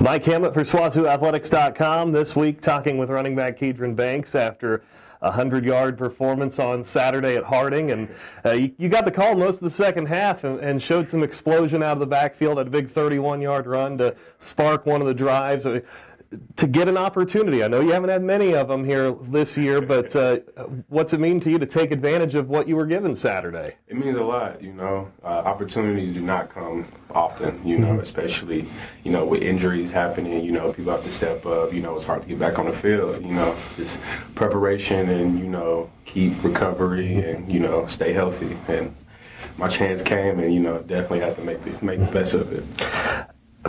Mike Hammett for SWOSUathletics.com. This week talking with running back Kedron Banks after a 100-yard performance on Saturday at Harding. And you got the call most of the second half and showed some explosion out of the backfield, had a big 31-yard run to spark one of the drives. To get an opportunity, I know you haven't had many of them here this year, but what's it mean to you to take advantage of what you were given Saturday? It means a lot, opportunities do not come often, especially, with injuries happening, people have to step up, it's hard to get back on the field, just preparation and, keep recovery and, stay healthy. And my chance came and, definitely have to make the best of it.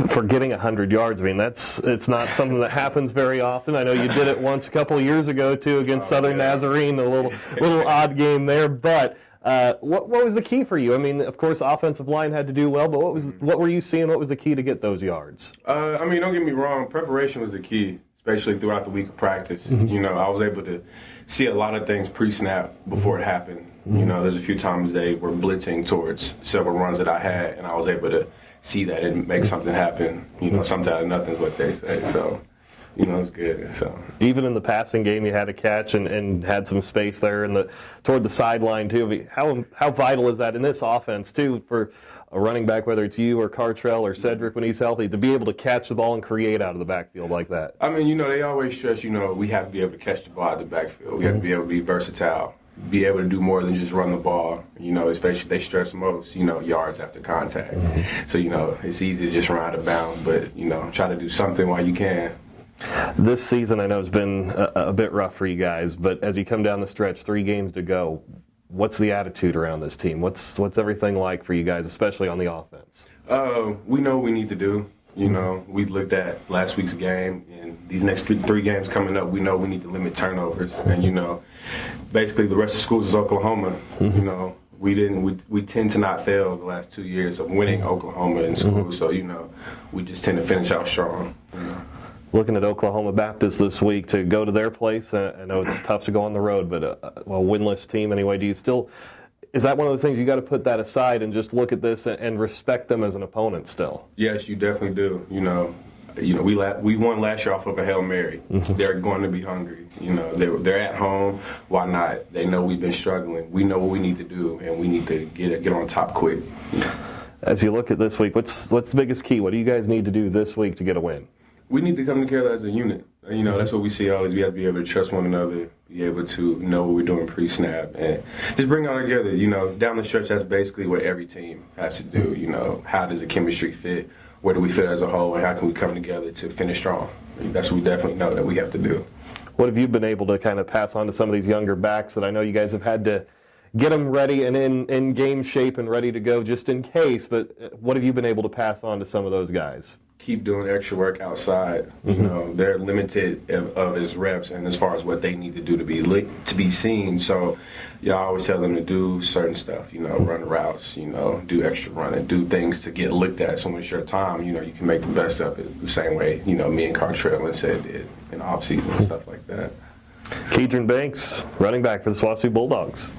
For getting 100 yards, it's not something that happens very often. I know you did it once a couple of years ago, too, against Southern Nazarene, a little odd game there. But what was the key for you? Of course, offensive line had to do well, but what were you seeing? What was the key to get those yards? Don't get me wrong. Preparation was the key, especially throughout the week of practice. Mm-hmm. I was able to see a lot of things pre-snap before it happened. Mm-hmm. There's a few times they were blitzing towards several runs that I had, and I was able to see that and make something happen. Something out of nothing is what they say. So, it's good. So even in the passing game, you had a catch and had some space there toward the sideline too. How vital is that in this offense too for a running back, whether it's you or Cartrell or Cedric when he's healthy, to be able to catch the ball and create out of the backfield like that? They always stress, we have to be able to catch the ball out of the backfield. We have to be able to be versatile. Be able to do more than just run the ball, especially they stress most, yards after contact. Mm-hmm. So, it's easy to just run out of bounds, but, try to do something while you can. This season I know has been a bit rough for you guys, but as you come down the stretch, 3 games to go, what's the attitude around this team? What's everything like for you guys, especially on the offense? We know what we need to do. We looked at last week's game, and these next 3 games coming up, we know we need to limit turnovers. And, basically the rest of the schools is Oklahoma. Mm-hmm. We tend to not fail the last 2 years of winning Oklahoma in school. Mm-hmm. So, we just tend to finish out strong. Looking at Oklahoma Baptist this week to go to their place, I know it's tough to go on the road, but a winless team anyway. Is that one of those things you got to put that aside and just look at this and respect them as an opponent still? Yes, you definitely do. We won last year off of a Hail Mary. Mm-hmm. They're going to be hungry. They're at home. Why not? They know we've been struggling. We know what we need to do, and we need to get on top quick. As you look at this week, what's the biggest key? What do you guys need to do this week to get a win? We need to come together as a unit. That's what we see always. We have to be able to trust one another, be able to know what we're doing pre-snap, and just bring it all together. Down the stretch, that's basically what every team has to do. How does the chemistry fit? Where do we fit as a whole, and how can we come together to finish strong? That's what we definitely know that we have to do. What have you been able to kind of pass on to some of these younger backs that I know you guys have had to get them ready and in game shape and ready to go just in case, but what have you been able to pass on to some of those guys? Keep doing extra work outside. Mm-hmm. They're limited of his reps and as far as what they need to do to be seen. So, I always tell them to do certain stuff. Run routes. Do extra running. Do things to get looked at. So when it's your time, you can make the best of it. The same way me and Cartrell and Sid did in the off season and stuff like that. Kedron Banks, running back for the SWOSU Bulldogs.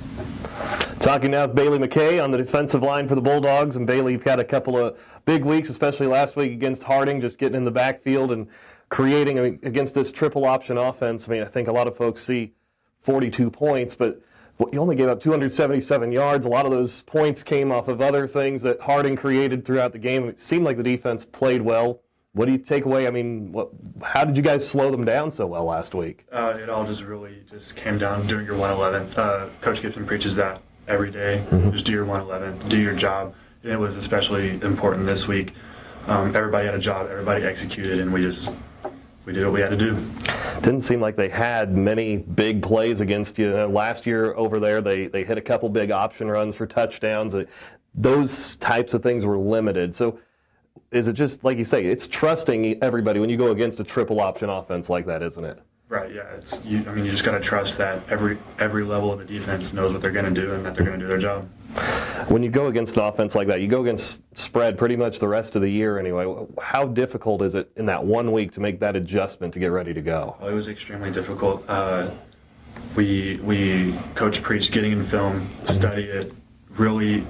Talking now with Bailey McKay on the defensive line for the Bulldogs. And Bailey, you've had a couple of big weeks, especially last week against Harding, just getting in the backfield and creating against this triple option offense. I think a lot of folks see 42 points, but you only gave up 277 yards. A lot of those points came off of other things that Harding created throughout the game. It seemed like the defense played well. What do you take away? How did you guys slow them down so well last week? It all just really came down to doing your 111. Coach Gibson preaches that every day. Mm-hmm. Just do your 111, do your job. And it was especially important this week. Everybody had a job, everybody executed, and we did what we had to do. Didn't seem like they had many big plays against you. Last year over there, they hit a couple big option runs for touchdowns. Those types of things were limited. So is it just, like you say, it's trusting everybody when you go against a triple option offense like that, isn't it? Right, yeah. You just got to trust that every level of the defense knows what they're going to do and that they're going to do their job. When you go against an offense like that, you go against spread pretty much the rest of the year anyway. How difficult is it in that 1 week to make that adjustment to get ready to go? Well, it was extremely difficult. We Coach preached getting in film, study it, really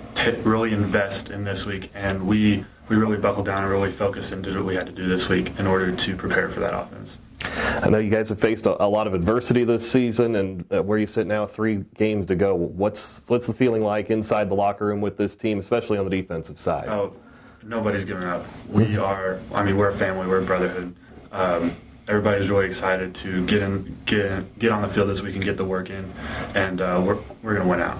invest in this week, and we really buckled down and really focused and did what we had to do this week in order to prepare for that offense. I know you guys have faced a lot of adversity this season, and where you sit now, 3 games to go. What's the feeling like inside the locker room with this team, especially on the defensive side? Oh, nobody's giving up. We're a family, we're a brotherhood. Everybody's really excited to get on the field this week and get the work in, and we're going to win out.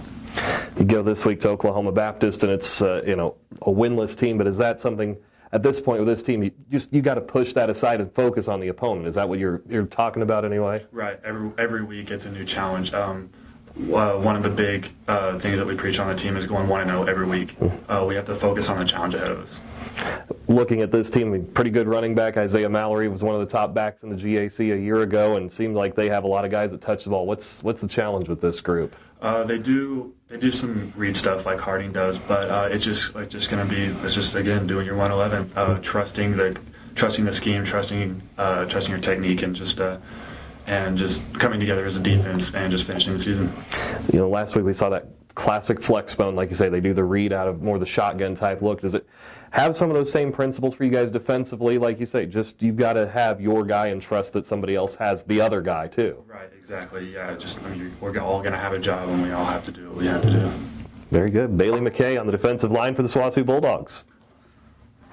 You go this week to Oklahoma Baptist, and it's a winless team. But is that something at this point with this team you got to push that aside and focus on the opponent? Is that what you're talking about anyway? Right. Every week it's a new challenge. One of the big things that we preach on the team is going 1-0 every week. We have to focus on the challenge ahead of us. Looking at this team, pretty good running back. Isaiah Mallory was one of the top backs in the GAC a year ago, and seemed like they have a lot of guys that touch the ball. What's the challenge with this group? They do some read stuff like Harding does, but it's just going to be again doing your 111, trusting the scheme, trusting your technique, and just coming together as a defense and just finishing the season. Last week we saw that classic flex bone, like you say, they do the read out of more the shotgun type look. Does it have some of those same principles for you guys defensively? Like you say, just you've got to have your guy and trust that somebody else has the other guy too. Right, exactly. Yeah, we're all going to have a job, and we all have to do what we have to do. Very good. Bailey McKay on the defensive line for the SWOSU Bulldogs.